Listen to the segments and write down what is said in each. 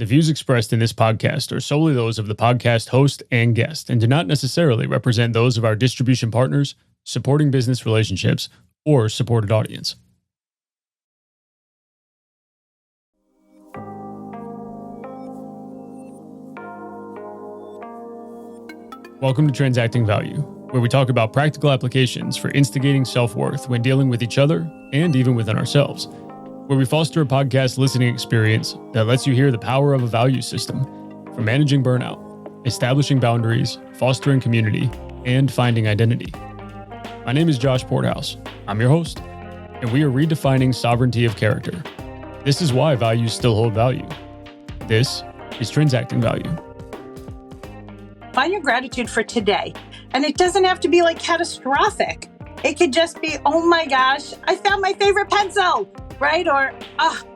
The views expressed in this podcast are solely those of the podcast host and guest and do not necessarily represent those of our distribution partners, supporting business relationships, or supported audience. Welcome to Transacting Value, where we talk about practical applications for instigating self-worth when dealing with each other and even within ourselves, where we foster a podcast listening experience that lets you hear the power of a value system for managing burnout, establishing boundaries, fostering community, and finding identity. My name is Josh Porthouse. I'm your host, and we are redefining sovereignty of character. This is why values still hold value. This is Transacting Value. Find your gratitude for today. And it doesn't have to be like catastrophic. It could just be, oh my gosh, I found my favorite pencil, right? Or,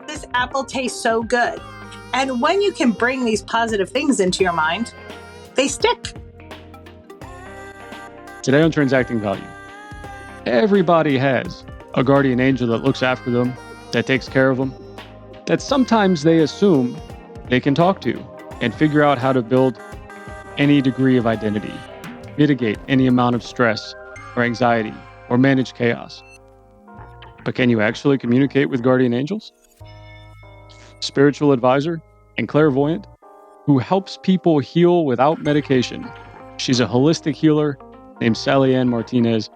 this apple tastes so good. And when you can bring these positive things into your mind, they stick. Today on Transacting Value, everybody has a guardian angel that looks after them, that takes care of them, that sometimes they assume they can talk to and figure out how to build any degree of identity, mitigate any amount of stress or anxiety, or manage chaos. But can you actually communicate with guardian angels? Spiritual advisor and clairvoyant who helps people heal without medication. She's a holistic healer named Sallyann Martinez,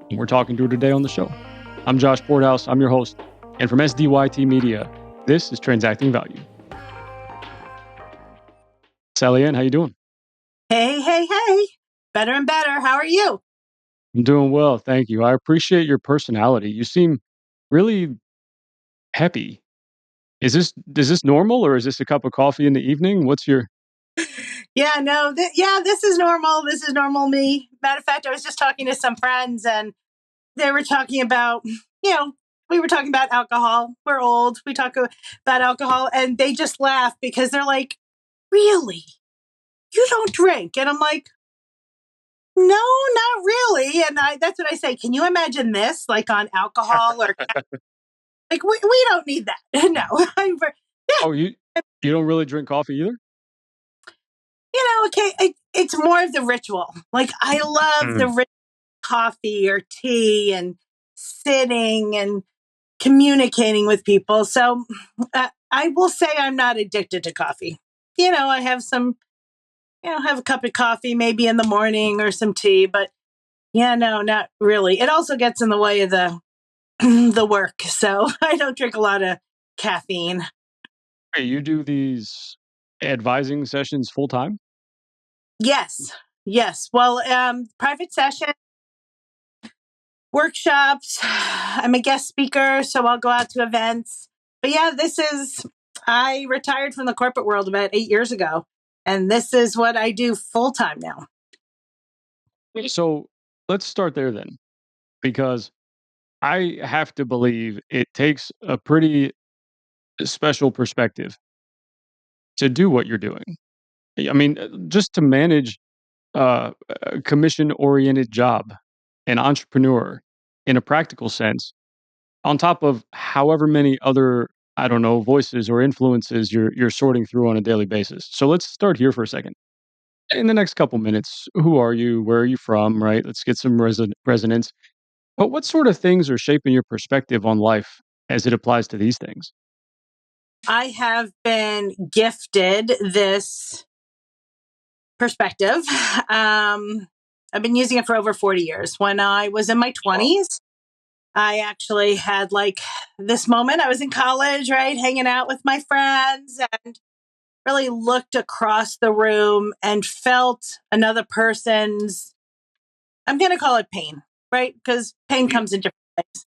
and we're talking to her today on the show. I'm Josh Porthouse, I'm your host, and from SDYT Media, this is Transacting Value. Sallyann, how you doing? Hey. Better and better. How are you? I'm doing well, thank you. I appreciate your personality. You seem really happy. Is this normal, or is this a cup of coffee in the evening? What's your... Yeah, no, this is normal. This is normal me. Matter of fact, I was just talking to some friends and they were talking about, we were talking about alcohol. We're old. We talk about alcohol and they just laugh because they're like, really? You don't drink? And I'm like, no, not really. And that's what I say. Can you imagine this like on alcohol or like we don't need that. No. Oh, you don't really drink coffee either? Okay, it's more of the ritual. Like I love the ritual coffee or tea and sitting and communicating with people. So I will say I'm not addicted to coffee. I have some, have a cup of coffee maybe in the morning or some tea, but no, not really. It also gets in the way of the work. So I don't drink a lot of caffeine. Hey, you do these advising sessions full time? Yes. Well, private session, workshops. I'm a guest speaker, so I'll go out to events. But I retired from the corporate world about 8 years ago, and this is what I do full time now. So let's start there then, because I have to believe it takes a pretty special perspective to do what you're doing. I mean, just to manage a commission-oriented job, an entrepreneur in a practical sense, on top of however many other, voices or influences you're sorting through on a daily basis. So let's start here for a second. In the next couple minutes, who are you? Where are you from? Right? Let's get some resonance. But what sort of things are shaping your perspective on life as it applies to these things? I have been gifted this perspective. I've been using it for over 40 years. When I was in my 20s, I actually had like this moment. I was in college, right? Hanging out with my friends and really looked across the room and felt another person's, I'm going to call it pain, right? Because pain comes in different ways.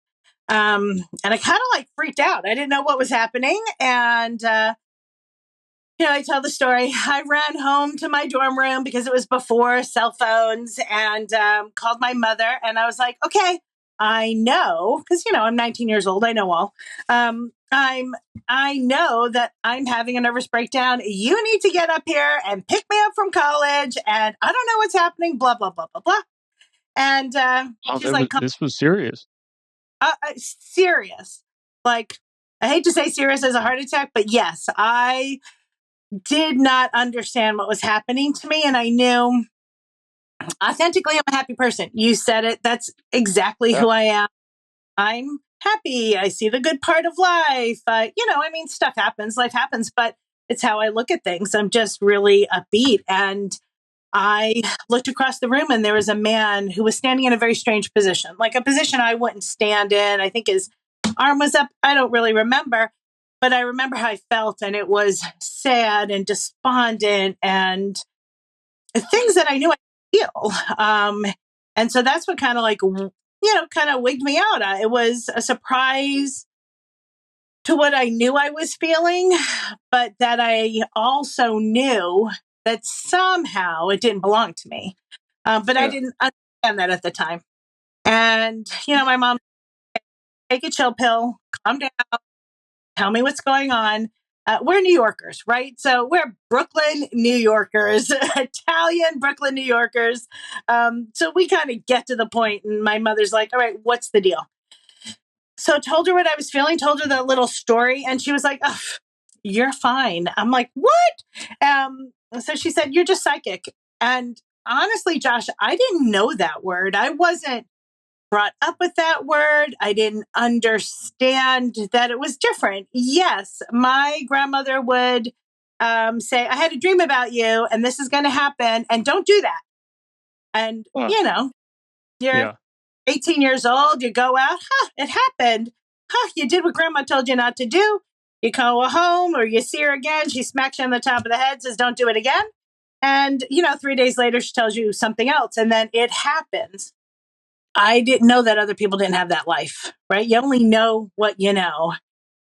And I kind of like freaked out. I didn't know what was happening. And, I tell the story. I ran home to my dorm room because it was before cell phones and called my mother. And I was like, okay, I know, because, I'm 19 years old. I know all. I know that I'm having a nervous breakdown. You need to get up here and pick me up from college. And I don't know what's happening, blah, blah, blah, blah, blah. And she's like, this was serious. Serious. Like, I hate to say serious as a heart attack, but yes, I did not understand what was happening to me. And I knew authentically, I'm a happy person. You said it. That's exactly who I am. I'm happy. I see the good part of life. Stuff happens, life happens, but it's how I look at things. I'm just really upbeat. And I looked across the room and there was a man who was standing in a very strange position, like a position I wouldn't stand in. I think his arm was up. I don't really remember, but I remember how I felt, and it was sad and despondent and things that I knew I could feel. And so that's what kind of kind of wigged me out. It was a surprise to what I knew I was feeling, but that I also knew that somehow it didn't belong to me. But I didn't understand that at the time. And, my mom, take a chill pill, calm down, tell me what's going on. We're New Yorkers, right? So we're Brooklyn, New Yorkers, Italian Brooklyn, New Yorkers. So we kind of get to the point, and my mother's like, all right, what's the deal? So I told her what I was feeling, told her the little story, and she was like, oh, you're fine. I'm like, what? So she said, you're just psychic. And honestly, Josh, I didn't know that word. I wasn't brought up with that word. I didn't understand that it was different. Yes, my grandmother would say, I had a dream about you and this is going to happen and don't do that. And, you're 18 years old, you go out, it happened. You did what grandma told you not to do. You go home or you see her again. She smacks you on the top of the head, says, don't do it again. And, 3 days later, she tells you something else. And then it happens. I didn't know that other people didn't have that life, right? You only know what you know.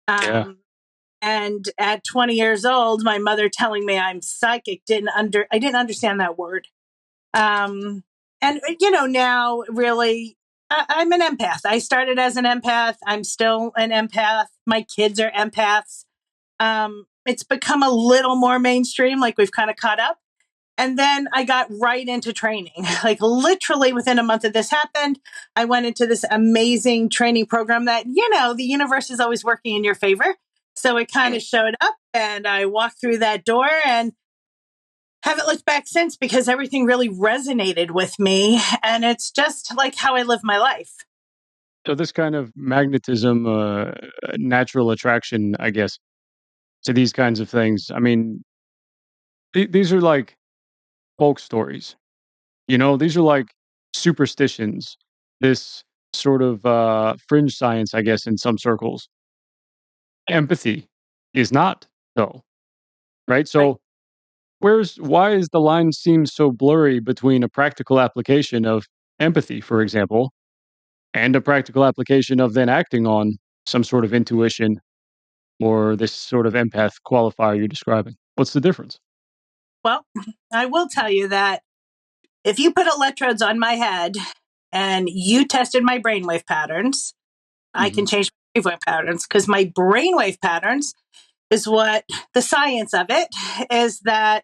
And at 20 years old, my mother telling me I'm psychic, I didn't understand that word. And, now really, I'm an empath. I started as an empath. I'm still an empath. My kids are empaths. It's become a little more mainstream, like we've kind of caught up. And then I got right into training. Like literally within a month of this happened, I went into this amazing training program that, the universe is always working in your favor. So it kind of showed up and I walked through that door and haven't looked back since because everything really resonated with me. And it's just like how I live my life. So this kind of magnetism, natural attraction, I guess, to these kinds of things. I mean, these are like folk stories. These are like superstitions. This sort of fringe science, I guess, in some circles. Empathy is not, though, right? Right. So why is the line seem so blurry between a practical application of empathy, for example, and a practical application of then acting on some sort of intuition or this sort of empath qualifier you're describing? What's the difference? Well, I will tell you that if you put electrodes on my head and you tested my brainwave patterns, I Hmm. can change my brainwave patterns because my brainwave patterns is what the science of it is, that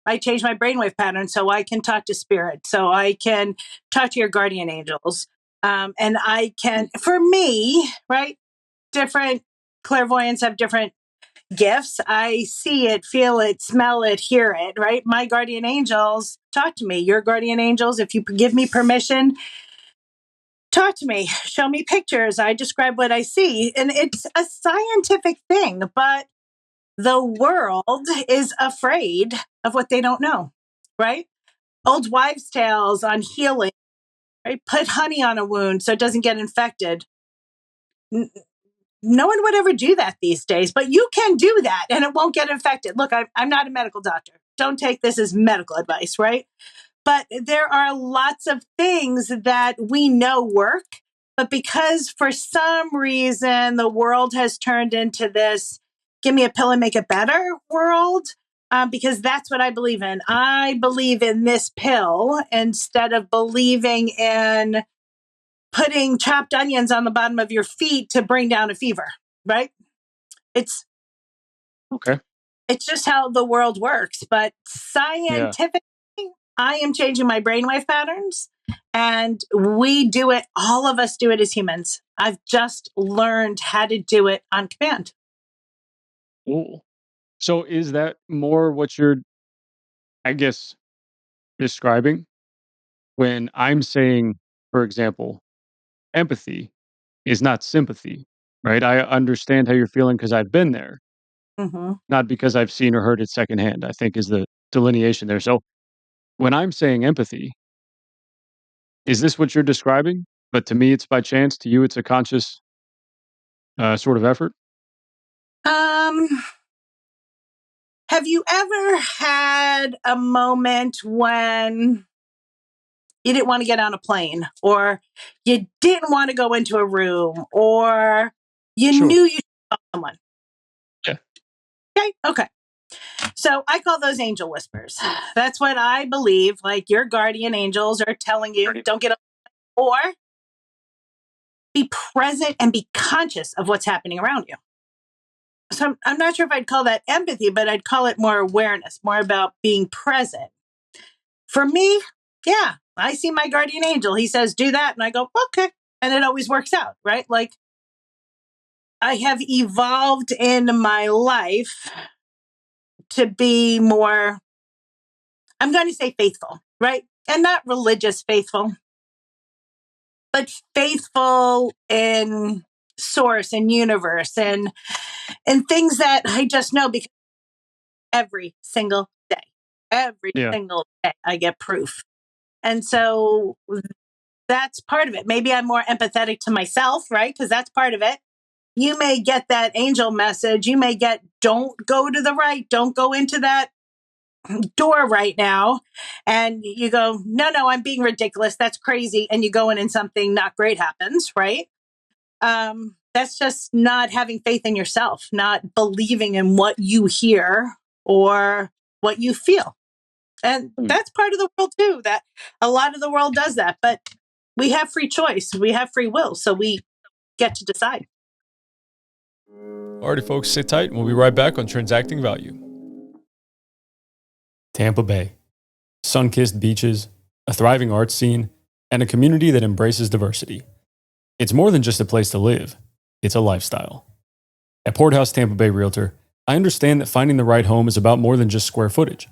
I change my brainwave pattern so I can talk to spirit, so I can talk to your guardian angels. And I can, for me, right, different clairvoyants have different gifts. I see it, feel it, smell it, hear it, right? My guardian angels talk to me. Your guardian angels, if you give me permission, talk to me, show me pictures. I describe what I see. And it's a scientific thing, but the world is afraid of what they don't know, right? Old wives' tales on healing, right? Put honey on a wound so it doesn't get infected. No one would ever do that these days, but you can do that and it won't get infected. Look, I'm not a medical doctor. Don't take this as medical advice, right? But there are lots of things that we know work, but because for some reason the world has turned into this give me a pill and make it better world, because that's what I believe in. I believe in this pill instead of believing in putting chopped onions on the bottom of your feet to bring down a fever, right? It's Okay. it's just how the world works. But Yeah. scientifically, I am changing my brainwave patterns. And we do it, all of us do it as humans. I've just learned how to do it on command. Cool. So is that more what you're, I guess, describing when I'm saying, for example, empathy is not sympathy, right? I understand how you're feeling because I've been there, Hmm. not because I've seen or heard it secondhand, I think is the delineation there. So when I'm saying empathy, is this what you're describing? But to me, it's by chance. To you, it's a conscious sort of effort. Um, have you ever had a moment when you didn't want to get on a plane, or you didn't want to go into a room, or you Sure. knew you should call someone? Yeah. Okay. So I call those angel whispers. That's what I believe. Like your guardian angels are telling you, don't get up, or be present and be conscious of what's happening around you. So I'm not sure if I'd call that empathy, but I'd call it more awareness, more about being present. For me, yeah, I see my guardian angel. He says, do that. And I go, okay. And it always works out, right? Like I have evolved in my life to be more, I'm going to say faithful, right? And not religious faithful, but faithful in source and universe and things that I just know because every single day, every Yeah. single day I get proof. And so that's part of it. Maybe I'm more empathetic to myself, right? Because that's part of it. You may get that angel message. You may get, don't go to the right, don't go into that door right now. And you go, no, I'm being ridiculous. That's crazy. And you go in and something not great happens, right? That's just not having faith in yourself, not believing in what you hear or what you feel. And Mm. that's part of the world too, that a lot of the world does that. But we have free choice, we have free will. So we get to decide. Alrighty, folks, sit tight and we'll be right back on Transacting Value. Tampa Bay. Sun-kissed beaches, a thriving arts scene, and a community that embraces diversity. It's more than just a place to live. It's a lifestyle. At Porthouse Tampa Bay Realtor, I understand that finding the right home is about more than just square footage.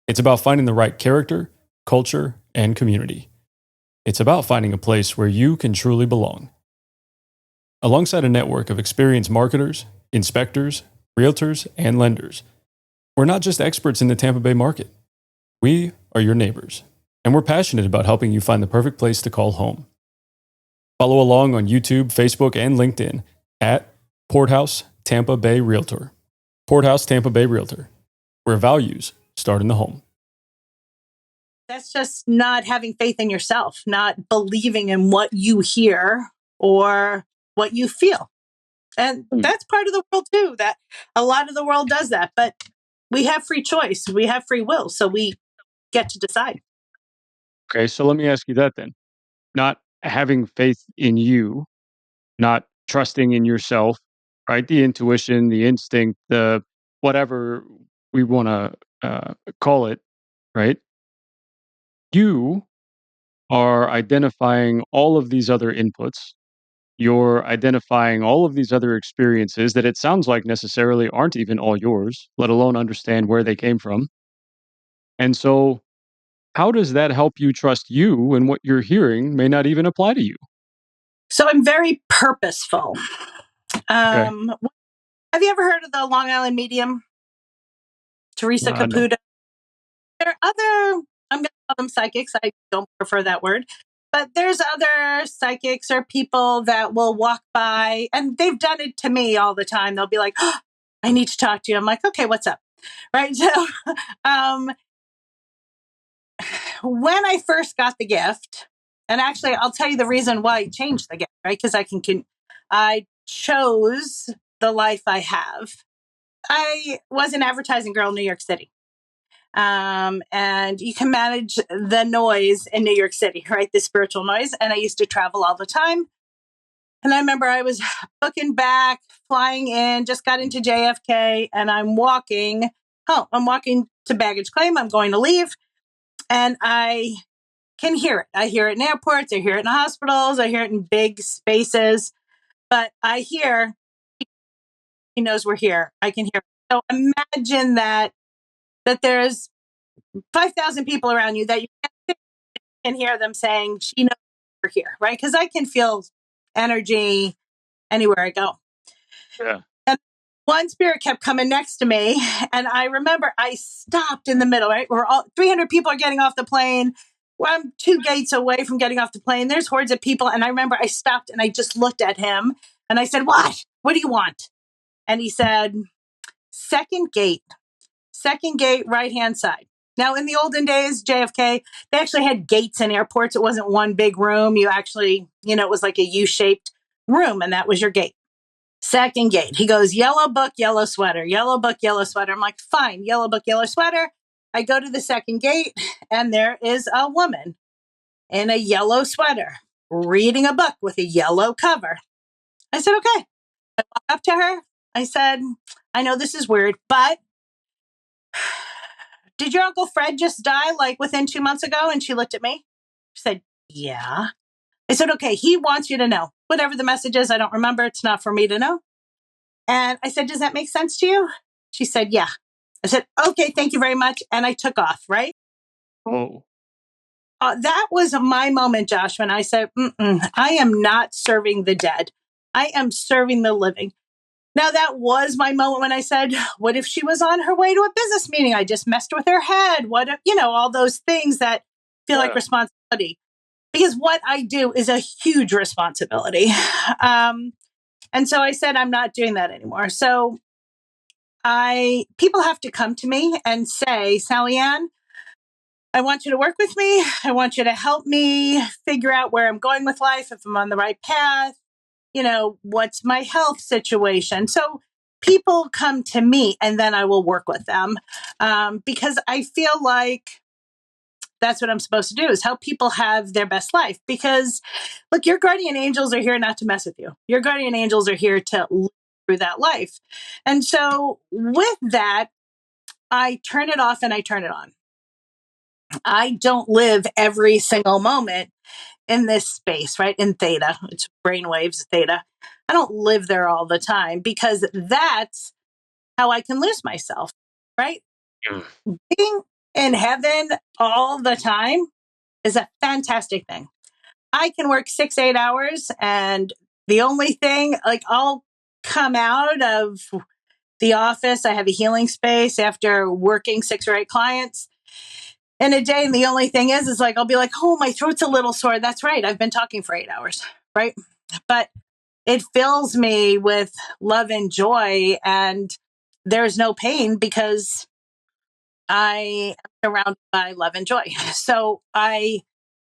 It's about finding the right character, culture, and community. It's about finding a place where you can truly belong. Alongside a network of experienced marketers, inspectors, realtors, and lenders, we're not just experts in the Tampa Bay market. We are your neighbors, and we're passionate about helping you find the perfect place to call home. Follow along on YouTube, Facebook, and LinkedIn at Porthouse Tampa Bay Realtor. Porthouse Tampa Bay Realtor, where values start in the home. That's just not having faith in yourself, not believing in what you hear or what you feel. And that's part of the world too, that a lot of the world does that. But we have free choice, we have free will. So we get to decide. Okay. So let me ask you that then. Not having faith in you, not trusting in yourself, right? The intuition, the instinct, the whatever we want to call it, right? You are identifying all of these other inputs. You're identifying all of these other experiences that it sounds like necessarily aren't even all yours, let alone understand where they came from. And so, how does that help you trust you when what you're hearing may not even apply to you? So I'm very purposeful. Okay. Have you ever heard of the Long Island medium, Teresa No. Caputo? There are other, I'm going to call them psychics. I don't prefer that word. But there's other psychics or people that will walk by, and they've done it to me all the time. They'll be like, oh, I need to talk to you. I'm like, okay, what's up? Right. So um, when I first got the gift, and actually, I'll tell you the reason why I changed the gift, right? Because I chose the life I have. I was an advertising girl in New York City. And you can manage the noise in New York City, right? The spiritual noise. And I used to travel all the time. And I remember I was booking back, flying in, just got into JFK, and I'm walking. Oh, I'm walking to baggage claim. I'm going to leave. And I can hear it. I hear it in airports. I hear it in hospitals. I hear it in big spaces. But I hear, he knows we're here. I can hear So imagine that there's 5,000 people around you that you can hear them saying, she knows you're here, right? Because I can feel energy anywhere I go. Yeah. And one spirit kept coming next to me. And I remember I stopped in the middle, right? We're all 300 people are getting off the plane. Well, I'm 2 gates away from getting off the plane. There's hordes of people. And I remember I stopped and I just looked at him and I said, what? What do you want? And he said, second gate, right-hand side. Now, in the olden days, JFK, they actually had gates in airports. It wasn't one big room. You actually, it was like a U-shaped room, and that was your gate. Second gate. He goes, yellow book, yellow sweater, yellow book, yellow sweater. I'm like, fine, yellow book, yellow sweater. I go to the second gate, and there is a woman in a yellow sweater reading a book with a yellow cover. I said, okay. I walk up to her. I said, I know this is weird, but did your Uncle Fred just die like within 2 months ago? And she looked at me. She said, yeah. I said, okay, he wants you to know. Whatever the message is, I don't remember. It's not for me to know. And I said, does that make sense to you? She said, yeah. I said, okay, thank you very much. And I took off, right? Oh. That was my moment, Josh, when I said, I am not serving the dead. I am serving the living. Now, that was my moment when I said, what if she was on her way to a business meeting? I just messed with her head. What if, all those things that feel like responsibility. Because what I do is a huge responsibility. And so I said, I'm not doing that anymore. So people have to come to me and say, Sallyann, I want you to work with me. I want you to help me figure out where I'm going with life, if I'm on the right path. What's my health situation? So people come to me and then I will work with them because I feel like that's what I'm supposed to do, is help people have their best life. Because look, your guardian angels are here not to mess with you. Your guardian angels are here to live through that life. And so with that, I turn it off and I turn it on. I don't live every single moment in this space, right? In theta, it's brainwaves, theta. I don't live there all the time because that's how I can lose myself, right? Being in heaven all the time is a fantastic thing. I can work 6-8 hours and the only thing, like, I'll come out of the office. I have a healing space after working 6 or 8 clients in a day. And the only thing is like, I'll be like, oh, my throat's a little sore. That's right. I've been talking for 8 hours. Right. But it fills me with love and joy. And there's no pain because I am surrounded by love and joy. So I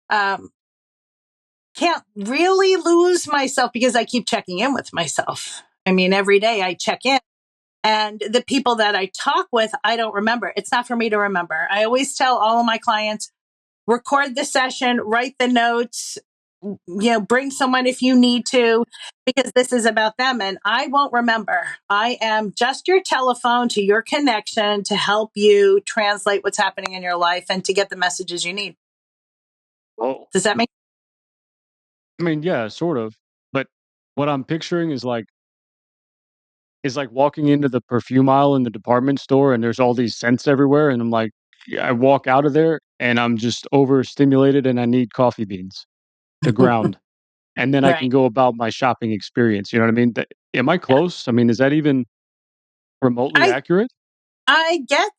can't really lose myself because I keep checking in with myself. I mean, every day I check in. And the people that I talk with, I don't remember. It's not for me to remember. I always tell all of my clients, record the session, write the notes, bring someone if you need to, because this is about them. And I won't remember. I am just your telephone to your connection to help you translate what's happening in your life and to get the messages you need. Oh. Does that make sense? I mean, yeah, sort of. But what I'm picturing is like walking into the perfume aisle in the department store and there's all these scents everywhere. And I'm like, I walk out of there and I'm just overstimulated and I need coffee beans to ground. And then I can Right. go about my shopping experience. You know what I mean? Am I close? I mean, is that even remotely I accurate? get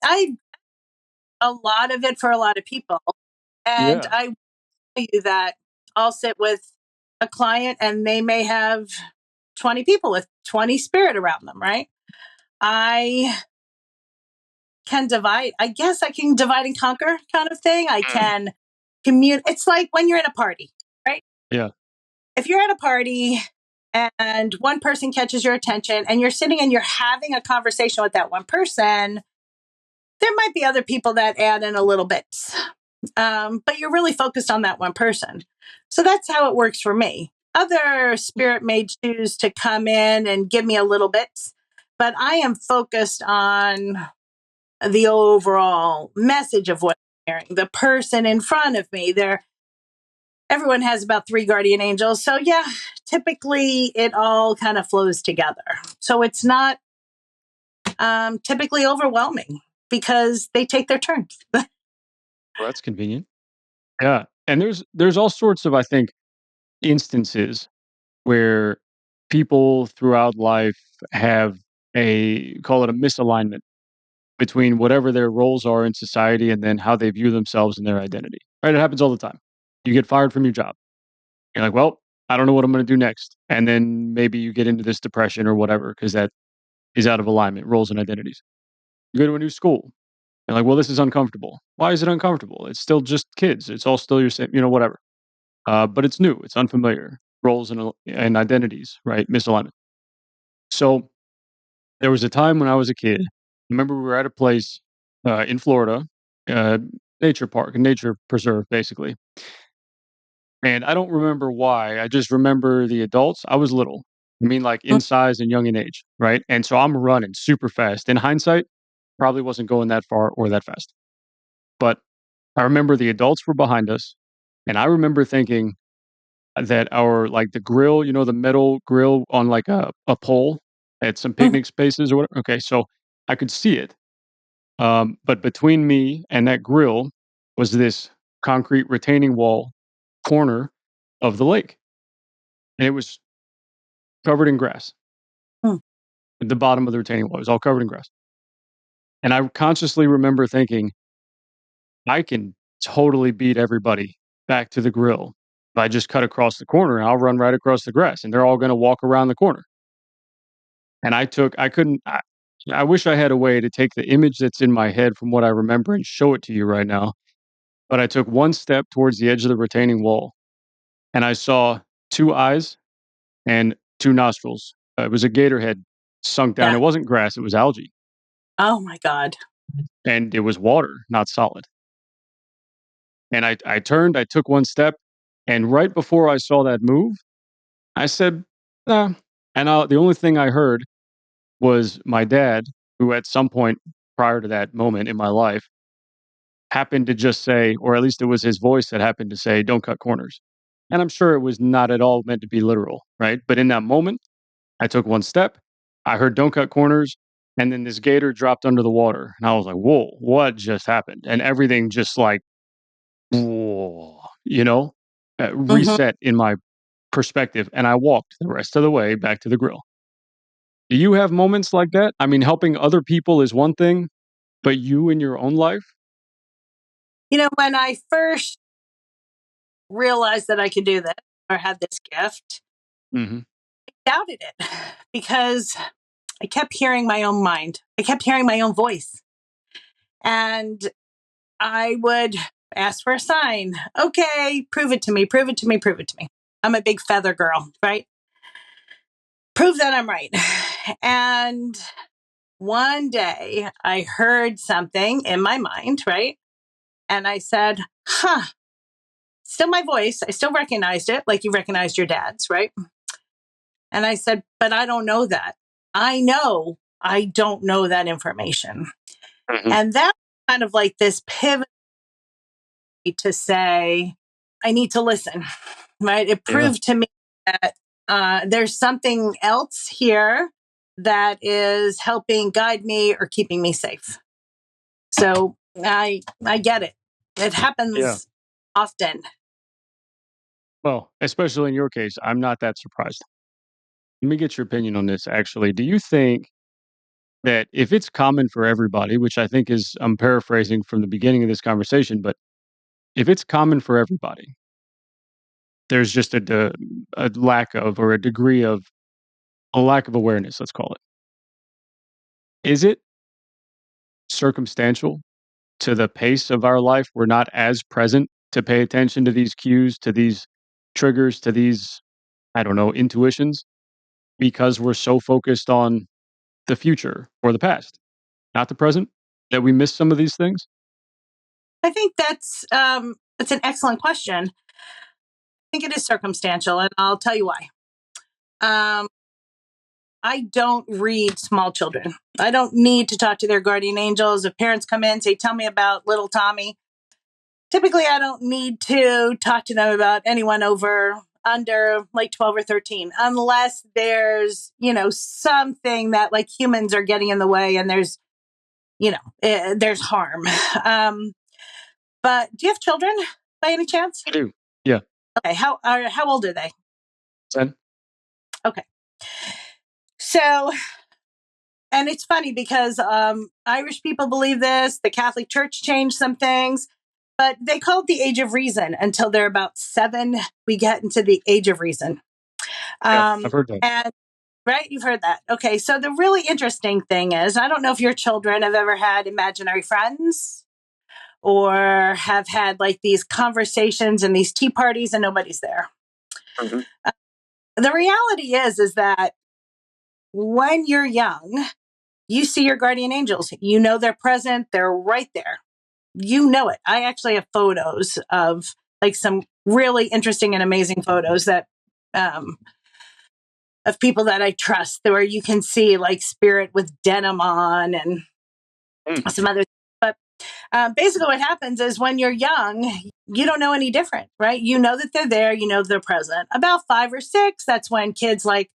a lot of it for a lot of people. And Yeah. I will tell you that I'll sit with a client and they may have 20 people with 20 spirit around them, right? I can divide. I guess I can divide and conquer kind of thing. I can communicate. It's like when you're in a party, right? Yeah. If you're at a party and one person catches your attention and you're sitting and you're having a conversation with that one person, there might be other people that add in a little bit. But you're really focused on that one person. So that's how it works for me. Other spirit may choose to come in and give me a little bit, but I am focused on the overall message of what I'm hearing. The person in front of me, everyone has about 3 guardian angels. So yeah, typically it all kind of flows together. So it's not typically overwhelming because they take their turn. Well, that's convenient. Yeah. And there's all sorts of, I think, instances where people throughout life have call it a misalignment between whatever their roles are in society and then how they view themselves and their identity. Right? It happens all the time. You get fired from your job. You're like, well, I don't know what I'm going to do next. And then maybe you get into this depression or whatever because that is out of alignment, roles and identities. You go to a new school. You're like, well, this is uncomfortable. Why is it uncomfortable? It's still just kids. It's all still your same, whatever. But it's new. It's unfamiliar. Roles and identities, right? Misalignment. So there was a time when I was a kid. I remember we were at a place in Florida, uh, nature park, a nature preserve, basically. And I don't remember why. I just remember the adults. I was little. I mean, like in size and young in age, right? And so I'm running super fast. In hindsight, probably wasn't going that far or that fast. But I remember the adults were behind us. And I remember thinking that the grill, the metal grill on like a pole at some picnic spaces or whatever. Okay, so I could see it. But between me and that grill was this concrete retaining wall corner of the lake. And it was covered in grass. Hmm. At the bottom of the retaining wall was all covered in grass. And I consciously remember thinking, I can totally beat everybody back to the grill. If I just cut across the corner, I'll run right across the grass and they're all going to walk around the corner. And I wish I had a way to take the image that's in my head from what I remember and show it to you right now. But I took one step towards the edge of the retaining wall and I saw two eyes and two nostrils. It was a gator head sunk down. Yeah. It wasn't grass, it was algae. Oh my God. And it was water, not solid. And I turned, I took one step, and right before I saw that move, I said, "Nah." And the only thing I heard was my dad, who at some point prior to that moment in my life happened to just say, or at least it was his voice that happened to say, "Don't cut corners." And I'm sure it was not at all meant to be literal, right? But in that moment, I took one step, I heard "Don't cut corners," and then this gator dropped under the water. And I was like, whoa, what just happened? And everything just like, whoa, Mhm. reset in my perspective. And I walked the rest of the way back to the grill. Do you have moments like that? I mean, helping other people is one thing, but you in your own life? When I first realized that I could do this or had this gift, Hmm. I doubted it because I kept hearing my own mind. I kept hearing my own voice. And I would ask for a sign. Okay, prove it to me, prove it to me, prove it to me. I'm a big feather girl, right? Prove that I'm right. And one day I heard something in my mind, right? And I said, still my voice. I still recognized it, like you recognized your dad's, right? And I said, but I don't know that. I know I don't know that information. Hmm. And that's kind of like this pivot to say, I need to listen, right? It Yeah. proved to me that there's something else here that is helping guide me or keeping me safe. So I get it. It happens Yeah. often. Well, especially in your case, I'm not that surprised. Let me get your opinion on this, actually. Do you think that if it's common for everybody, which I think is, I'm paraphrasing from the beginning of this conversation, but if it's common for everybody, there's just a lack of, or a degree of, a lack of awareness, let's call it. Is it circumstantial to the pace of our life? We're not as present to pay attention to these cues, to these triggers, to these, I don't know, intuitions, because we're so focused on the future or the past, not the present, that we miss some of these things? I think that's an excellent question. I think it is circumstantial, and I'll tell you why. Um, I don't read small children. I don't need to talk to their guardian angels. If parents come in, say, tell me about little Tommy. Typically, I don't need to talk to them about anyone over under like 12 or 13, unless there's, something that like humans are getting in the way and there's, there's harm. But do you have children by any chance? I do. Yeah. Okay. How old are they? 10. Okay. So, and it's funny because Irish people believe this. The Catholic Church changed some things, but they call it the age of reason until they're about 7. We get into the age of reason. Yeah, I've heard that. And right, you've heard that. Okay, so the really interesting thing is, I don't know if your children have ever had imaginary friends or have had like these conversations and these tea parties and nobody's there. Mm-hmm. The reality is that when you're young, you see your guardian angels. You know they're present. They're right there. You know it. I actually have photos of like some really interesting and amazing photos that of people that I trust, where you can see like spirit with denim on and some other. But basically what happens is when you're young, you don't know any different, right? You know that they're there. You know they're present. About 5 or 6, that's when kids like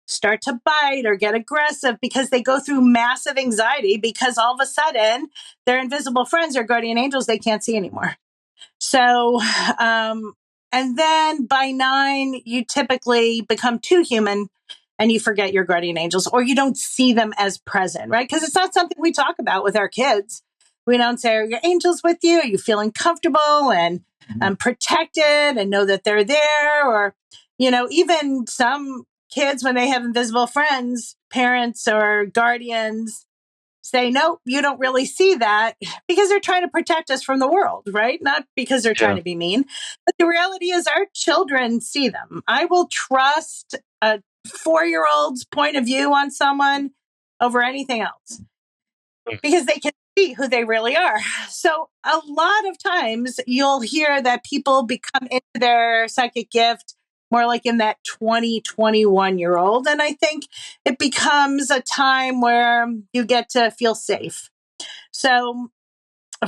start to bite or get aggressive because they go through massive anxiety because all of a sudden their invisible friends or guardian angels they can't see anymore. So, and then by 9, you typically become too human and you forget your guardian angels or you don't see them as present, right? Because it's not something we talk about with our kids. We don't say, are your angels with you? Are you feeling comfortable and protected and know that they're there? Or, even some kids, when they have invisible friends, parents or guardians say, nope, you don't really see that because they're trying to protect us from the world, right? Not because they're trying to be mean. But the reality is our children see them. I will trust a 4-year-old's point of view on someone over anything else because they can see who they really are. So a lot of times you'll hear that people become into their psychic gift more like in that 20, 21-year-old. And I think it becomes a time where you get to feel safe. So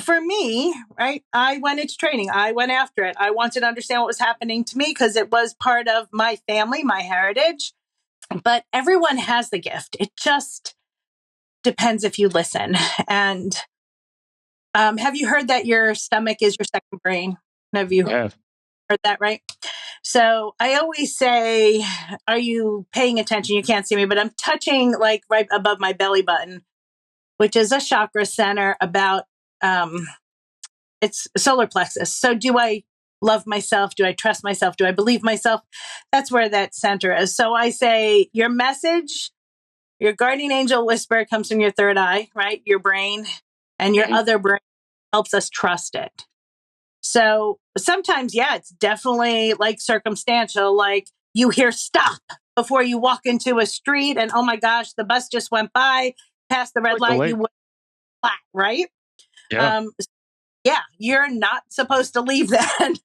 for me, right, I went into training. I went after it. I wanted to understand what was happening to me because it was part of my family, my heritage. But everyone has the gift. It just depends if you listen. And have you heard that your stomach is your second brain? Have you heard that, right? So I always say, are you paying attention? You can't see me, but I'm touching like right above my belly button, which is a chakra center about, it's solar plexus. So do I love myself? Do I trust myself? Do I believe myself? That's where that center is. So I say your message, your guardian angel whisper comes from your third eye, right? Your brain, and your other brain helps us trust it. So sometimes, it's definitely like circumstantial, like you hear stop before you walk into a street and, oh my gosh, the bus just went by past the red light, you went flat, right? Yeah. You're not supposed to leave then.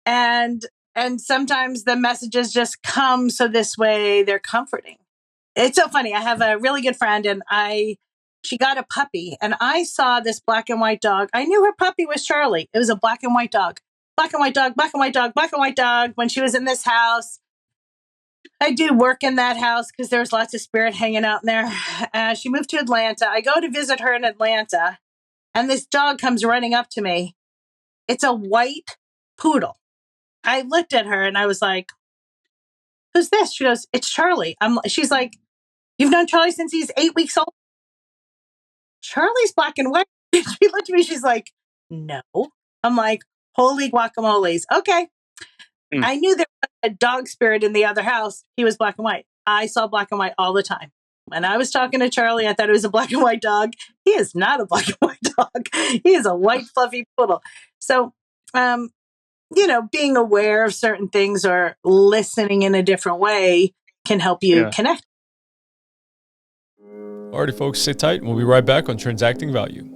And sometimes the messages just come so this way they're comforting. It's so funny. I have a really good friend and she got a puppy and I saw this black and white dog. I knew her puppy was Charlie. It was a black and white dog, black and white dog, black and white dog, black and white dog. When she was in this house, I do work in that house because there's lots of spirit hanging out in there. She moved to Atlanta. I go to visit her in Atlanta and this dog comes running up to me. It's a white poodle. I looked at her and I was like, who's this? She goes, it's Charlie. She's like, you've known Charlie since he's 8 weeks old? Charlie's black and white. She looked at me. She's like, no. I'm like, holy guacamoles. Okay. I knew there was a dog spirit in the other house. He was black and white. I saw black and white all the time. When I was talking to Charlie, I thought it was a black and white dog. He is not a black and white dog. He is a white fluffy poodle. So, being aware of certain things or listening in a different way can help you connect. Alrighty, folks, sit tight and we'll be right back on Transacting Value.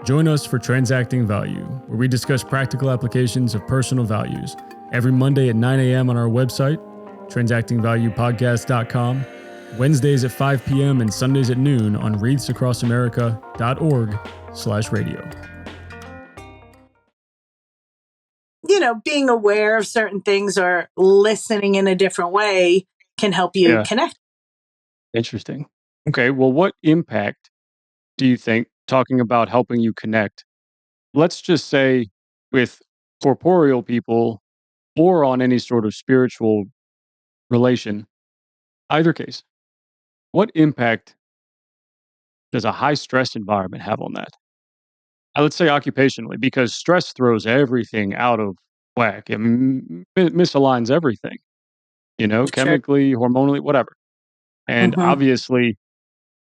Join us for Transacting Value, where we discuss practical applications of personal values every Monday at 9 a.m. on our website, transactingvaluepodcast.com, Wednesdays at 5 p.m. and Sundays at noon on wreathsacrossamerica.org/radio. being aware of certain things or listening in a different way can help you Yeah. connect. Interesting. Okay. Well, what impact do you think, talking about helping you connect, let's just say with corporeal people or on any sort of spiritual relation, either case, what impact does a high stress environment have on that? Let's say occupationally, because stress throws everything out of whack. It misaligns everything, Sure. chemically, hormonally, whatever. And Hmm. obviously,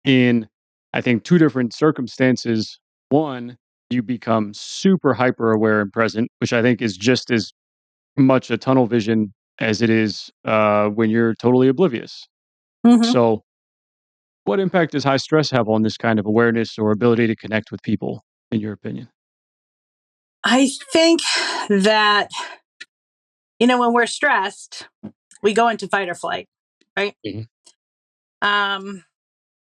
in I think two different circumstances, one, you become super hyper aware and present, which I think is just as much a tunnel vision as it is when you're totally oblivious. Hmm. So, what impact does high stress have on this kind of awareness or ability to connect with people, in your opinion? I think that, when we're stressed, we go into fight or flight, right? Mhm. Um,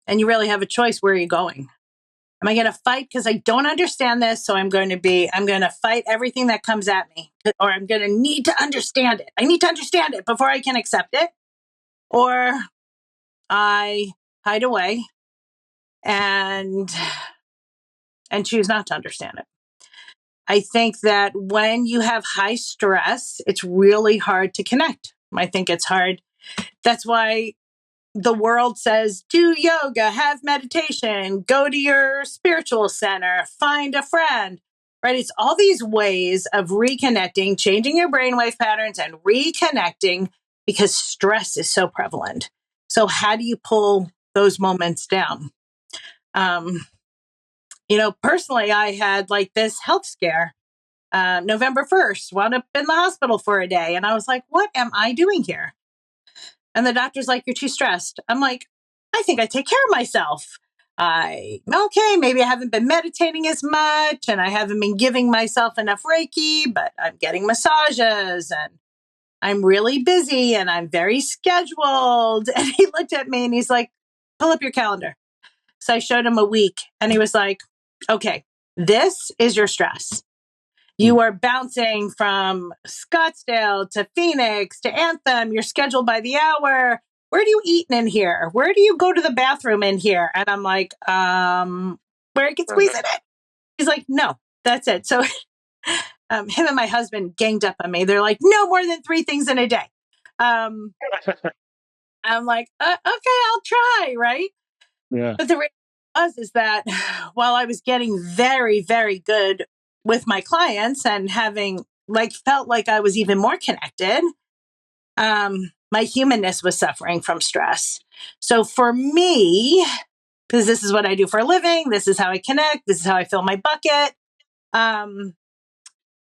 and you really have a choice. Where are you going? Am I going to fight because I don't understand this? So I'm going to fight everything that comes at me, or I'm going to need to understand it. I need to understand it before I can accept it. Or I hide away and choose not to understand it. I think that when you have high stress, it's really hard to connect. I think it's hard. That's why the world says do yoga, have meditation, go to your spiritual center, find a friend, right? It's all these ways of reconnecting, changing your brainwave patterns and reconnecting because stress is so prevalent. So, how do you pull those moments down? Um, personally, I had like this health scare. November 1st, wound up in the hospital for a day. And I was like, what am I doing here? And the doctor's like, you're too stressed. I'm like, I think I take care of myself. Okay, maybe I haven't been meditating as much and I haven't been giving myself enough Reiki, but I'm getting massages and I'm really busy and I'm very scheduled. And he looked at me and he's like, pull up your calendar. So I showed him a week and he was like, okay, this is your stress. Mm. You are bouncing from Scottsdale to Phoenix to Anthem. You're scheduled by the hour. Where do you eat in here? Where do you go to the bathroom in here? And I'm like, where I can squeeze it in. He's like, no, that's it. So him and my husband ganged up on me. They're like, no more than 3 things in a day. Um, I'm like, okay, I'll try, right? Yeah. But the reality is that while I was getting very, very good with my clients and having felt like I was even more connected, my humanness was suffering from stress. So for me, because this is what I do for a living, this is how I connect, this is how I fill my bucket. Um,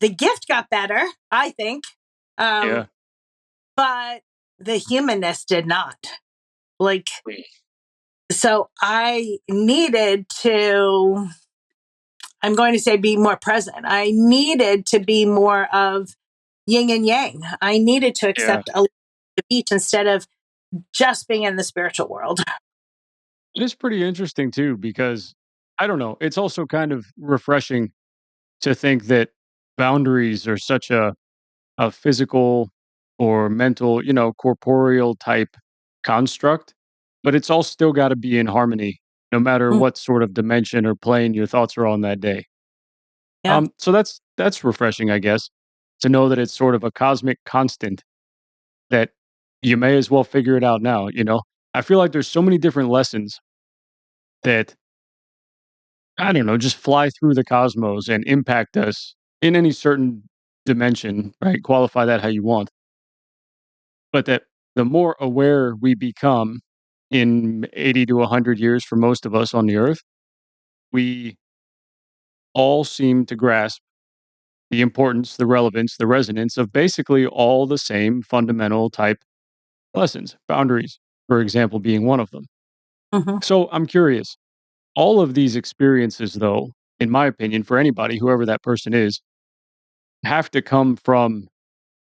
the gift got better, I think, Yeah. but the humanness did not. Like, so I needed to, I'm going to say, be more present. I needed to be more of yin and yang. I needed to Yeah. accept a little bit of each instead of just being in the spiritual world. It is pretty interesting too, because I don't know, it's also kind of refreshing to think that boundaries are such a physical or mental, corporeal type construct, but it's all still got to be in harmony, no matter Mm, what sort of dimension or plane your thoughts are on that day. yeah. So that's refreshing, I guess, to know that it's sort of a cosmic constant that you may as well figure it out now. I feel like there's so many different lessons that I don't know, just fly through the cosmos and impact us in any certain dimension, right? Qualify that how you want. But that the more aware we become in 80 to 100 years for most of us on the earth, we all seem to grasp the importance, the relevance, the resonance of basically all the same fundamental type lessons, boundaries, for example, being one of them. Hmm. So I'm curious, all of these experiences, though, in my opinion, for anybody, whoever that person is, have to come from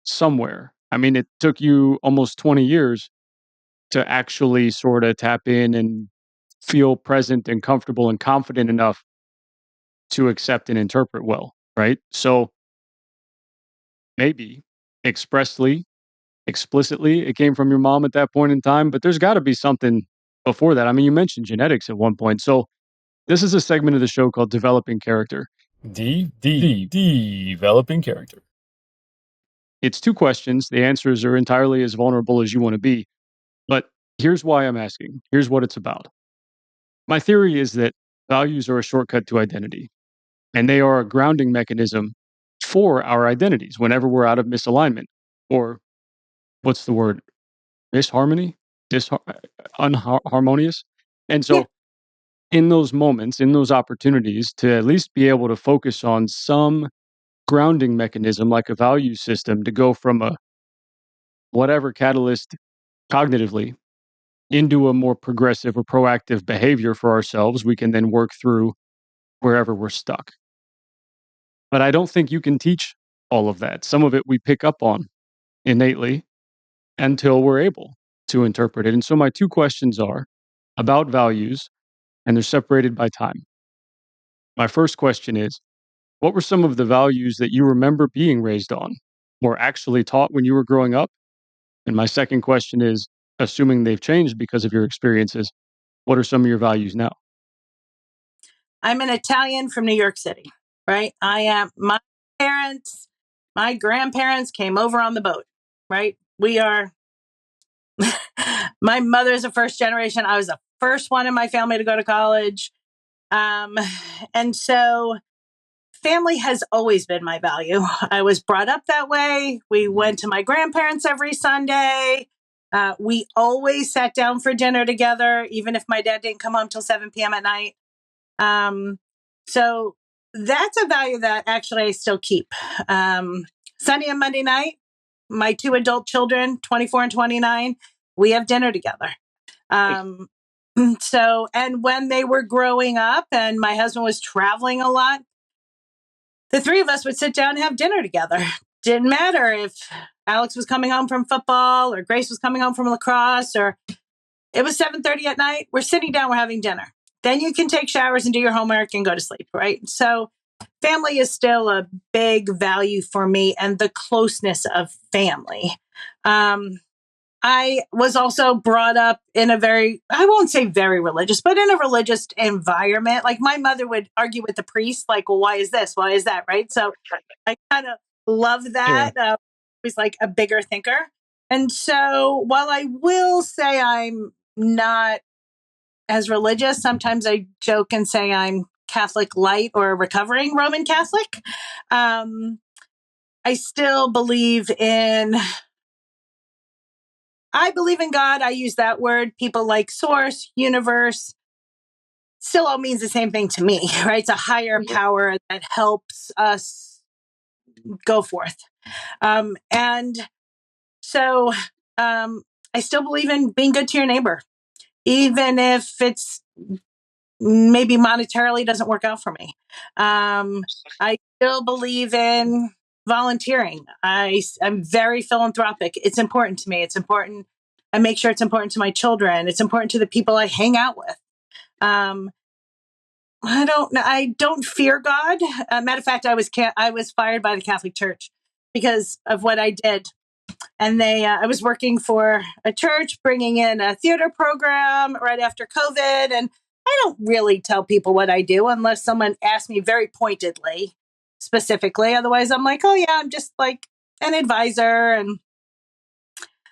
somewhere. I mean, it took you almost 20 years to actually sort of tap in and feel present and comfortable and confident enough to accept and interpret well, right? So maybe expressly, explicitly, it came from your mom at that point in time, but there's got to be something before that. I mean, you mentioned genetics at one point. So this is a segment of the show called Developing Character. Developing character. It's 2 questions. The answers are entirely as vulnerable as you want to be. But here's why I'm asking. Here's what it's about. My theory is that values are a shortcut to identity, and they are a grounding mechanism for our identities whenever we're out of misalignment or what's the word? Disharmony? Unharmonious? And Yeah. so in those moments, in those opportunities to at least be able to focus on some grounding mechanism like a value system to go from a whatever catalyst cognitively into a more progressive or proactive behavior for ourselves, we can then work through wherever we're stuck. But I don't think you can teach all of that. Some of it we pick up on innately until we're able to interpret it. And so my 2 questions are about values, and they're separated by time. My first question is, what were some of the values that you remember being raised on or actually taught when you were growing up? And my second question is, assuming they've changed because of your experiences, what are some of your values now? I'm an Italian from New York City, right? I am my parents, my grandparents came over on the boat, right? We are my mother's a first generation. I was the first one in my family to go to college. Um, and so family has always been my value. I was brought up that way. We went to my grandparents every Sunday. We always sat down for dinner together, even if my dad didn't come home till 7 p.m. at night. So that's a value that actually I still keep. Sunday and Monday night, my 2 adult children, 24 and 29, we have dinner together. So, and when they were growing up and my husband was traveling a lot, the 3 of us would sit down and have dinner together. Didn't matter if Alex was coming home from football or Grace was coming home from lacrosse or it was 7:30 at night. We're sitting down, we're having dinner. Then you can take showers and do your homework and go to sleep, right? So family is still a big value for me and the closeness of family. I was also brought up in a very, I won't say very religious, but in a religious environment. Like my mother would argue with the priest, like, well, why is this? Why is that? Right. So I kind of love that. He's like a bigger thinker. And so while I will say I'm not as religious, sometimes I joke and say I'm Catholic light or recovering Roman Catholic. I still believe in God. I use that word. People like source, universe, still all means the same thing to me, right? It's a higher power that helps us go forth. And so I still believe in being good to your neighbor, even if it's maybe monetarily doesn't work out for me. I still believe in volunteering. I'm very philanthropic. It's important to me. It's important. I make sure it's important to my children. It's important to the people I hang out with. I don't fear God. Matter of fact, I was fired by the Catholic Church because of what I did. And I was working for a church, bringing in a theater program right after COVID. And I don't really tell people what I do unless someone asks me very pointedly, specifically. Otherwise, I'm like, oh yeah, I'm just like an advisor. And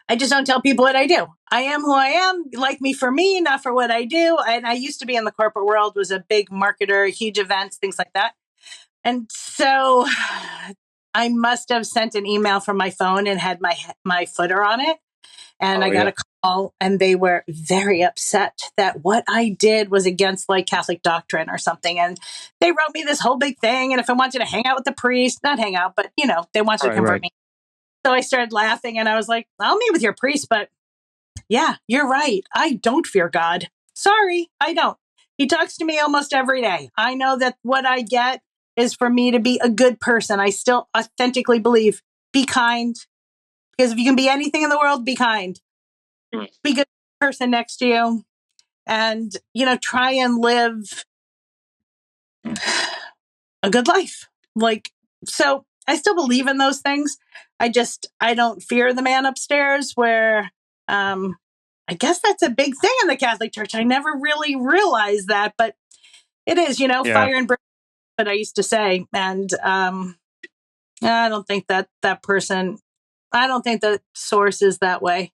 I just don't tell people what I do. I am who I am. Like me for me, not for what I do. And I used to be in the corporate world, was a big marketer, huge events, things like that. And so I must have sent an email from my phone and had my footer on it. And I got a call and they were very upset that what I did was against like Catholic doctrine or something. And they wrote me this whole big thing. And if I wanted to hang out with the priest, not hang out, but they wanted to convert me. So I started laughing and I was like, I'll meet with your priest, but yeah, you're right. I don't fear God. Sorry, I don't. He talks to me almost every day. I know that what I get is for me to be a good person. I still authentically believe, be kind. Because if you can be anything in the world, be kind. Be a good person next to you. And, try and live a good life. So I still believe in those things. I don't fear the man upstairs where, I guess that's a big thing in the Catholic Church. I never really realized that, but it is, Yeah. fire and brimstone, what I used to say. And I don't think I don't think that source is that way.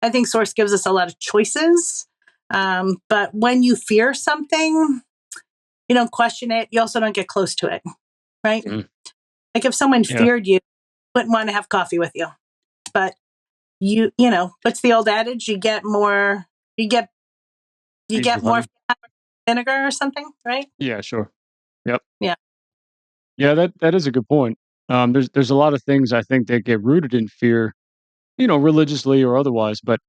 I think source gives us a lot of choices. But when you fear something, you don't question it. You also don't get close to it, right? Mm. Like if someone Yeah. feared you, wouldn't want to have coffee with you. But what's the old adage? You get more Peace with honey. vinegar or something, right? Yeah, sure. Yep. Yeah. Yeah, that is a good point. There's a lot of things I think that get rooted in fear, religiously or otherwise. But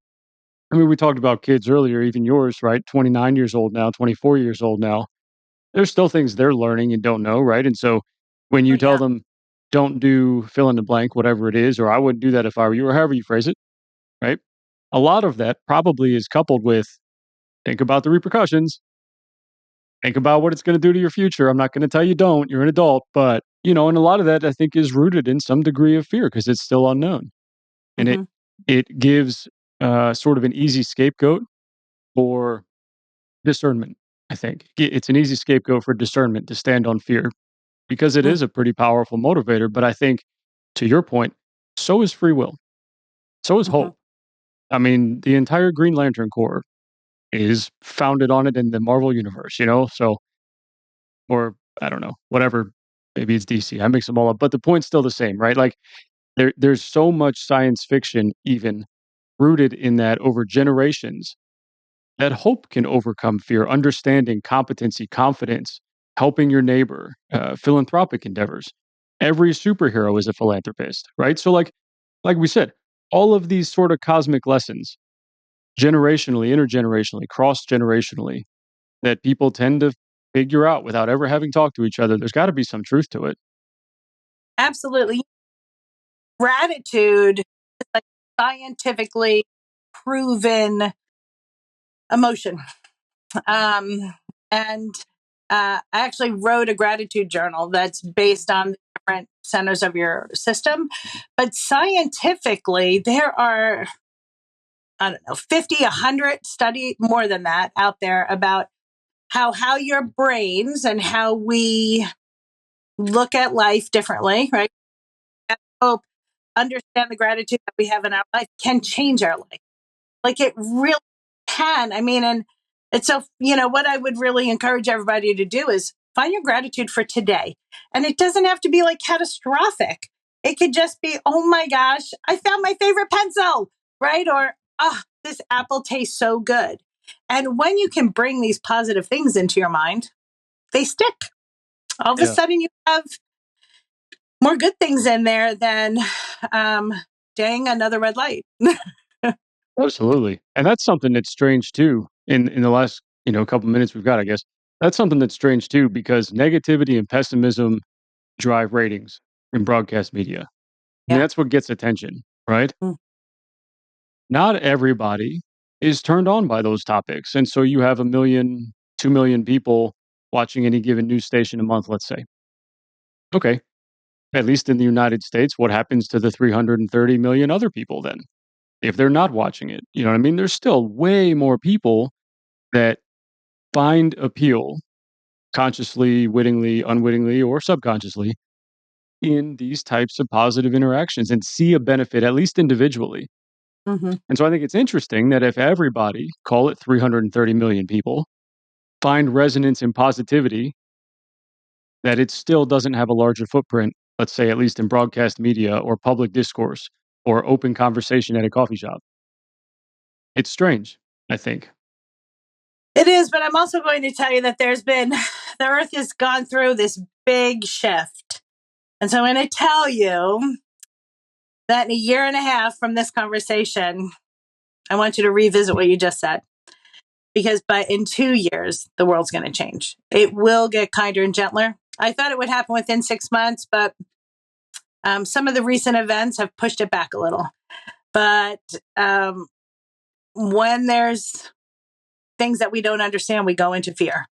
I mean, we talked about kids earlier, even yours, right? 29 years old now, 24 years old now. There's still things they're learning and don't know, right? And so when Oh you tell yeah. them, don't do fill in the blank, whatever it is, or I wouldn't do that if I were you, or however you phrase it, right? A lot of that probably is coupled with think about the repercussions, think about what it's going to do to your future. I'm not going to tell you don't, you're an adult, but, and a lot of that I think is rooted in some degree of fear because it's still unknown. And Hmm. it gives sort of an easy scapegoat for discernment, I think. It's an easy scapegoat for discernment to stand on fear because it is a pretty powerful motivator. But I think, to your point, so is free will, so is Hmm. hope. I mean, the entire Green Lantern Corps is founded on it in the Marvel universe, so, or I don't know, whatever. Maybe it's DC. I mix them all up, but the point's still the same, right? Like there's so much science fiction, even rooted in that over generations that hope can overcome fear, understanding, competency, confidence, helping your neighbor, philanthropic endeavors. Every superhero is a philanthropist, right? So, like we said, all of these sort of cosmic lessons, generationally, intergenerationally, cross generationally, that people tend to figure out without ever having talked to each other. There's got to be some truth to it. Absolutely. Gratitude is like scientifically proven emotion. And I actually wrote a gratitude journal that's based on the different centers of your system. But scientifically, there are, I don't know, 50, 100 study, more than that out there about how your brains and how we look at life differently, right? Hope, understand the gratitude that we have in our life can change our life. Like it really can. I mean, and it's so, what I would really encourage everybody to do is find your gratitude for today. And it doesn't have to be like catastrophic. It could just be, oh my gosh, I found my favorite pencil, right? Or, this apple tastes so good. And when you can bring these positive things into your mind, they stick. All of a Yeah, sudden you have more good things in there than, um, dang, another red light. absolutely. And that's something that's strange too. In the last couple minutes we've got, I guess that's something that's strange too because negativity and pessimism drive ratings in broadcast media. I mean, Yeah. that's what gets attention, right? Mm. Not everybody is turned on by those topics. And so you have 1 million, 2 million people watching any given news station a month, let's say. Okay. At least in the United States, what happens to the 330 million other people then? If they're not watching it, you know what I mean? There's still way more people that find appeal consciously, wittingly, unwittingly, or subconsciously in these types of positive interactions and see a benefit, at least individually. Hmm. And so I think it's interesting that if everybody, call it 330 million people, find resonance in positivity, that it still doesn't have a larger footprint, let's say, at least in broadcast media or public discourse or open conversation at a coffee shop. It's strange, I think. It is, but I'm also going to tell you that the earth has gone through this big shift. And so I'm going to tell you that in a year and a half from this conversation, I want you to revisit what you just said. Because in 2 years, the world's going to change. It will get kinder and gentler. I thought it would happen within 6 months, but some of the recent events have pushed it back a little. But when there's things that we don't understand, we go into fear.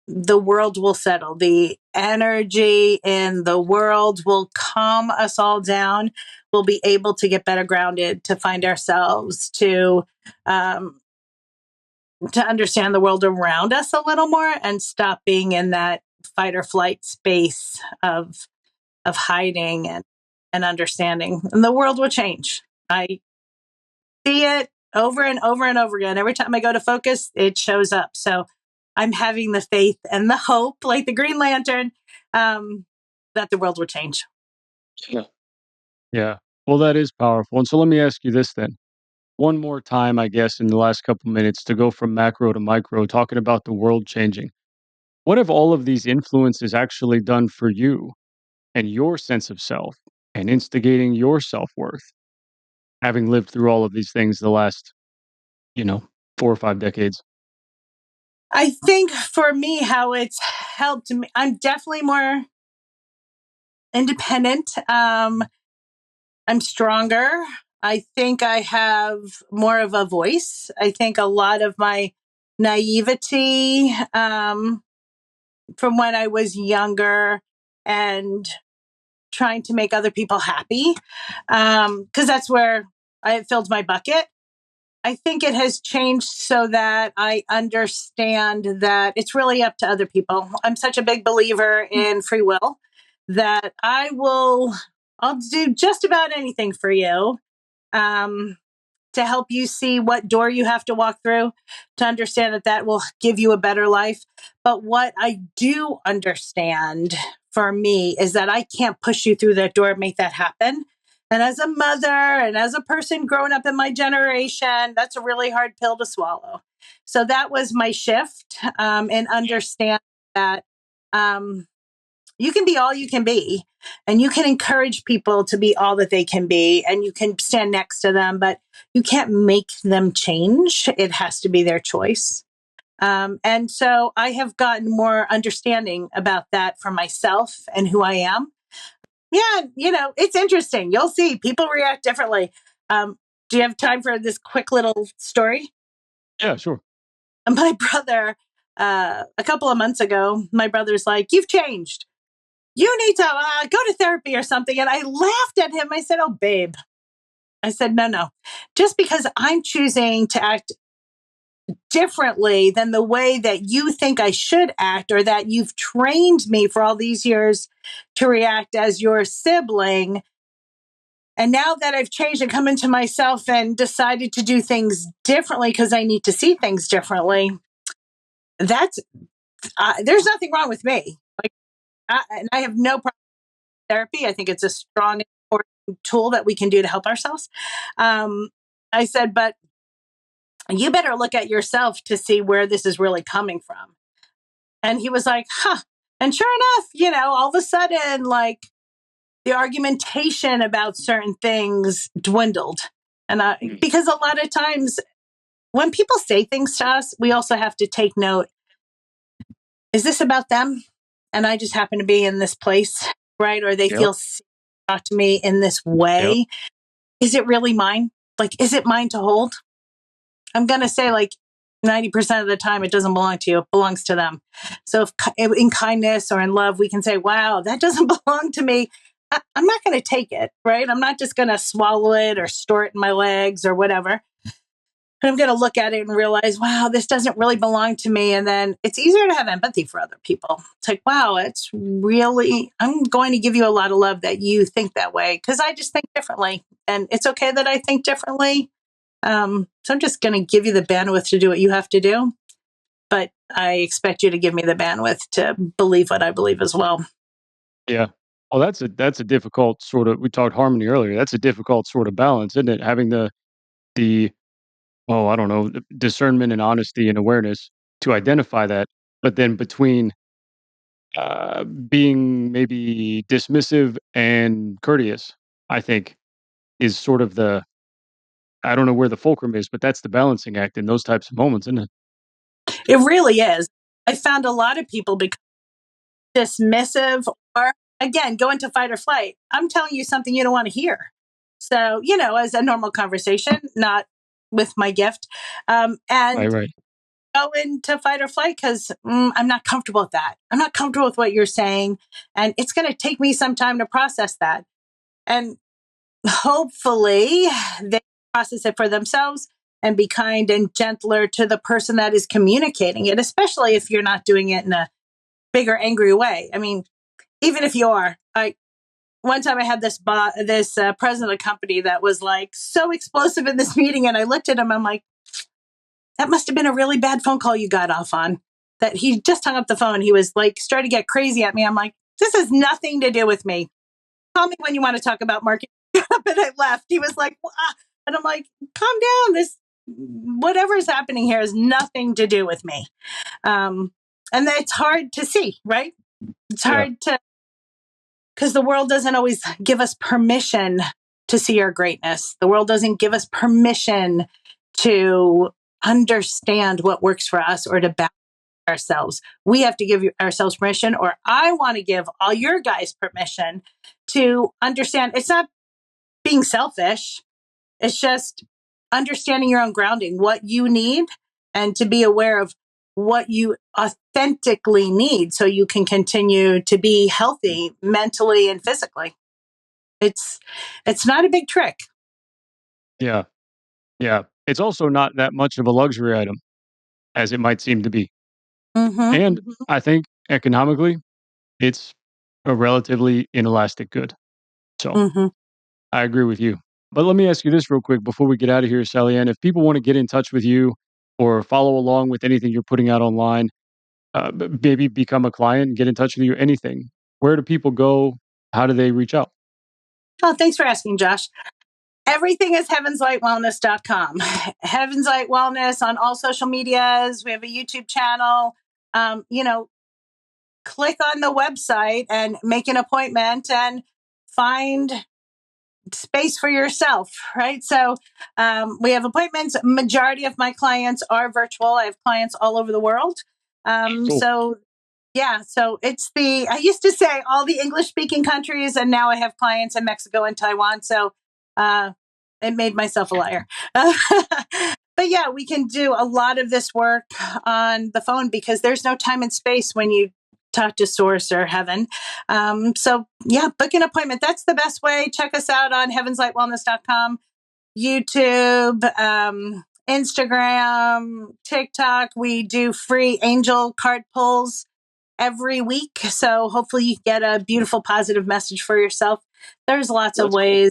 the world will settle. The energy in the world will calm us all down. We'll be able to get better grounded, to find ourselves, to understand the world around us a little more and stop being in that fight or flight space of hiding and understanding. And the world will change. I see it over and over and over again. Every time I go to focus, it shows up. So I'm having the faith and the hope, like the Green Lantern, that the world will change. Yeah. Yeah. Well, that is powerful. And so let me ask you this then. One more time, I guess, in the last couple minutes to go from macro to micro, talking about the world changing. What have all of these influences actually done for you and your sense of self and instigating your self worth, having lived through all of these things the last, you know, 4 or 5 decades? I think for me, how it's helped me, I'm definitely more independent. I'm stronger. I think I have more of a voice. I think a lot of my naivety from when I was younger and trying to make other people happy, because that's where I filled my bucket. I think it has changed so that I understand that it's really up to other people. I'm such a big believer in free will that I'll do just about anything for you. To help you see what door you have to walk through, to understand that that will give you a better life. But what I do understand for me is that I can't push you through that door and make that happen. And as a mother and as a person growing up in my generation, that's a really hard pill to swallow. So that was my shift, and understand that you can be all you can be, and you can encourage people to be all that they can be, and you can stand next to them, but you can't make them change. It has to be their choice. And so I have gotten more understanding about that for myself and who I am. Yeah, it's interesting. You'll see people react differently. Do you have time for this quick little story? Yeah, sure. My brother, a couple of months ago, my brother's like, "You've changed. You need to go to therapy or something." And I laughed at him. I said, "Oh, babe." I said, no. Just because I'm choosing to act differently than the way that you think I should act, or that you've trained me for all these years to react as your sibling. And now that I've changed and come into myself and decided to do things differently because I need to see things differently, that's there's nothing wrong with me. Like, and I have no problem with therapy. I think it's a strong, important tool that we can do to help ourselves. I said, but you better look at yourself to see where this is really coming from. And he was like, huh. And sure enough, all of a sudden, like, the argumentation about certain things dwindled. And because a lot of times when people say things to us, we also have to take note. Is this about them? And I just happen to be in this place, right? Or they Yep. feel talk to me in this way. Yep. Is it really mine? Like, is it mine to hold? I'm going to say, like, 90% of the time, it doesn't belong to you. It belongs to them. So if in kindness or in love, we can say, wow, that doesn't belong to me. I'm not going to take it, right? I'm not just going to swallow it or store it in my legs or whatever. But I'm going to look at it and realize, wow, this doesn't really belong to me. And then it's easier to have empathy for other people. It's like, wow, I'm going to give you a lot of love that you think that way, because I just think differently. And it's okay that I think differently. So I'm just going to give you the bandwidth to do what you have to do. But I expect you to give me the bandwidth to believe what I believe as well. Yeah. Well, that's a difficult sort of. We talked harmony earlier. That's a difficult sort of balance, isn't it? Having the I don't know, discernment and honesty and awareness to identify that, but then between being maybe dismissive and courteous, I think is sort of I don't know where the fulcrum is, but that's the balancing act in those types of moments, isn't it? It really is. I found a lot of people become dismissive, or again, go into fight or flight. I'm telling you something you don't want to hear. So, as a normal conversation, not with my gift. And Right. go into fight or flight because I'm not comfortable with that. I'm not comfortable with what you're saying. And it's going to take me some time to process that. And hopefully they process it for themselves and be kind and gentler to the person that is communicating it, especially if you're not doing it in a bigger, angry way. I mean, even if you are, one time I had this president of a company that was like so explosive in this meeting, and I looked at him. I'm like, that must have been a really bad phone call you got off on. That he just hung up the phone. He was like starting to get crazy at me. I'm like, this has nothing to do with me. Call me when you want to talk about marketing. And I left. He was like, and I'm like, calm down. This whatever is happening here has nothing to do with me. And it's hard to see, right? It's hard to, because the world doesn't always give us permission to see our greatness. The world doesn't give us permission to understand what works for us or to balance ourselves. We have to give ourselves permission, or I want to give all your guys permission to understand. It's not being selfish. It's just understanding your own grounding, what you need, and to be aware of what you authentically need so you can continue to be healthy mentally and physically. It's not a big trick. Yeah. Yeah. It's also not that much of a luxury item as it might seem to be. Mm-hmm. And I think economically, it's a relatively inelastic good. So I agree with you. But let me ask you this real quick before we get out of here, Sallyann. If people want to get in touch with you or follow along with anything you're putting out online, maybe become a client and get in touch with you, anything, where do people go? How do they reach out? Oh, thanks for asking, Josh. Everything is heavenslightwellness.com. Heavens Light Wellness on all social medias. We have a YouTube channel. Click on the website and make an appointment and find space for yourself, right? So we have appointments. Majority of my clients are virtual. I have clients all over the world. Cool. So it's I used to say all the English speaking countries, and now I have clients in Mexico and Taiwan. So it made myself a liar. But yeah, we can do a lot of this work on the phone because there's no time and space when you talk to source or heaven. So yeah, book an appointment. That's the best way. Check us out on heavenslightwellness.com, YouTube, Instagram, TikTok. We do free angel card pulls every week. So hopefully you get a beautiful, positive message for yourself. There's lots of ways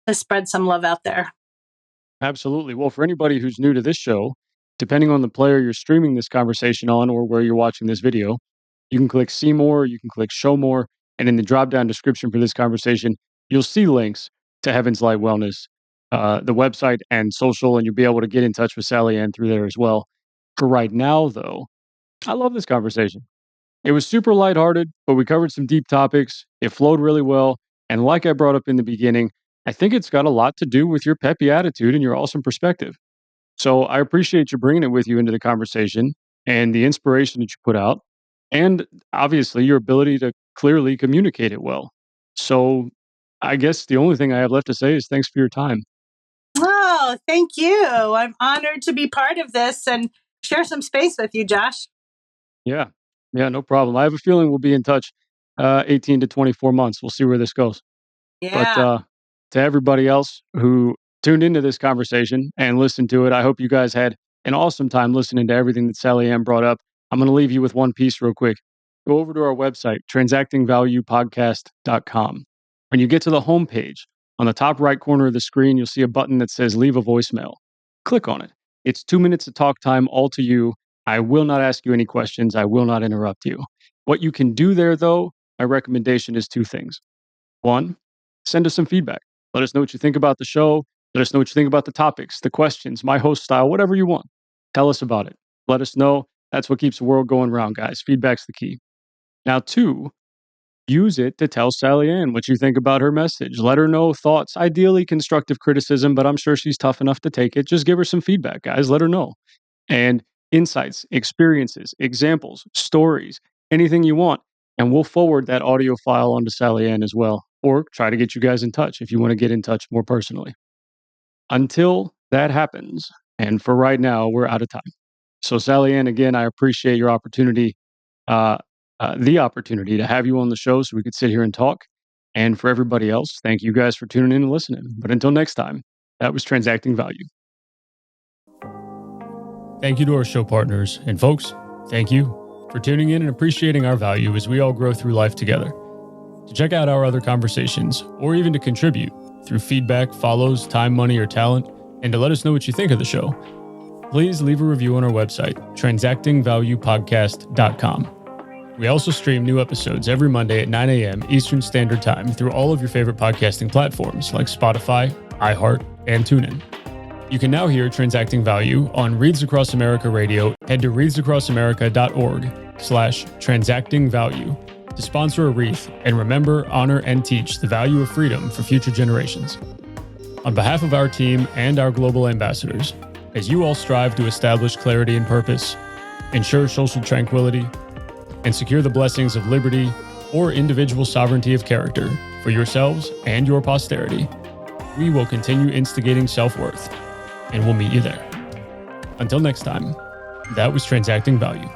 to spread some love out there. Absolutely. Well, for anybody who's new to this show, depending on the player you're streaming this conversation on or where you're watching this video, you can click see more, you can click show more, and in the drop down description for this conversation, you'll see links to Heaven's Light Wellness, the website and social, and you'll be able to get in touch with Sallyann through there as well. For right now, though, I love this conversation. It was super lighthearted, but we covered some deep topics. It flowed really well. And like I brought up in the beginning, I think it's got a lot to do with your peppy attitude and your awesome perspective. So I appreciate you bringing it with you into the conversation and the inspiration that you put out, and obviously your ability to clearly communicate it well. So I guess the only thing I have left to say is thanks for your time. Oh, thank you. I'm honored to be part of this and share some space with you, Josh. Yeah. Yeah, no problem. I have a feeling we'll be in touch 18 to 24 months. We'll see where this goes. Yeah. But to everybody else who tuned into this conversation and listened to it, I hope you guys had an awesome time listening to everything that Sallyann brought up. I'm going to leave you with one piece real quick. Go over to our website, transactingvaluepodcast.com. When you get to the homepage, on the top right corner of the screen, you'll see a button that says leave a voicemail. Click on it. It's 2 minutes of talk time, all to you. I will not ask you any questions. I will not interrupt you. What you can do there, though, my recommendation is 2 things. 1, send us some feedback. Let us know what you think about the show. Let us know what you think about the topics, the questions, my host style, whatever you want. Tell us about it. Let us know. That's what keeps the world going round, guys. Feedback's the key. Now, 2, use it to tell Sallyann what you think about her message. Let her know thoughts, ideally constructive criticism, but I'm sure she's tough enough to take it. Just give her some feedback, guys. Let her know. And insights, experiences, examples, stories, anything you want. And we'll forward that audio file onto Sallyann as well, or try to get you guys in touch if you want to get in touch more personally. Until that happens, and for right now, we're out of time. So, Sallyann, again, I appreciate your opportunity, the opportunity to have you on the show so we could sit here and talk. And for everybody else, thank you guys for tuning in and listening. But until next time, that was Transacting Value. Thank you to our show partners. And folks, thank you for tuning in and appreciating our value as we all grow through life together. To check out our other conversations, or even to contribute through feedback, follows, time, money, or talent, and to let us know what you think of the show, please leave a review on our website, transactingvaluepodcast.com. We also stream new episodes every Monday at 9 a.m. Eastern Standard Time through all of your favorite podcasting platforms like Spotify, iHeart, and TuneIn. You can now hear Transacting Value on Reads Across America Radio. Head to readsacrossamerica.org/transactingvalue to sponsor a wreath and remember, honor, and teach the value of freedom for future generations. On behalf of our team and our global ambassadors, as you all strive to establish clarity and purpose, ensure social tranquility, and secure the blessings of liberty or individual sovereignty of character for yourselves and your posterity, we will continue instigating self-worth, and we'll meet you there. Until next time, that was Transacting Value.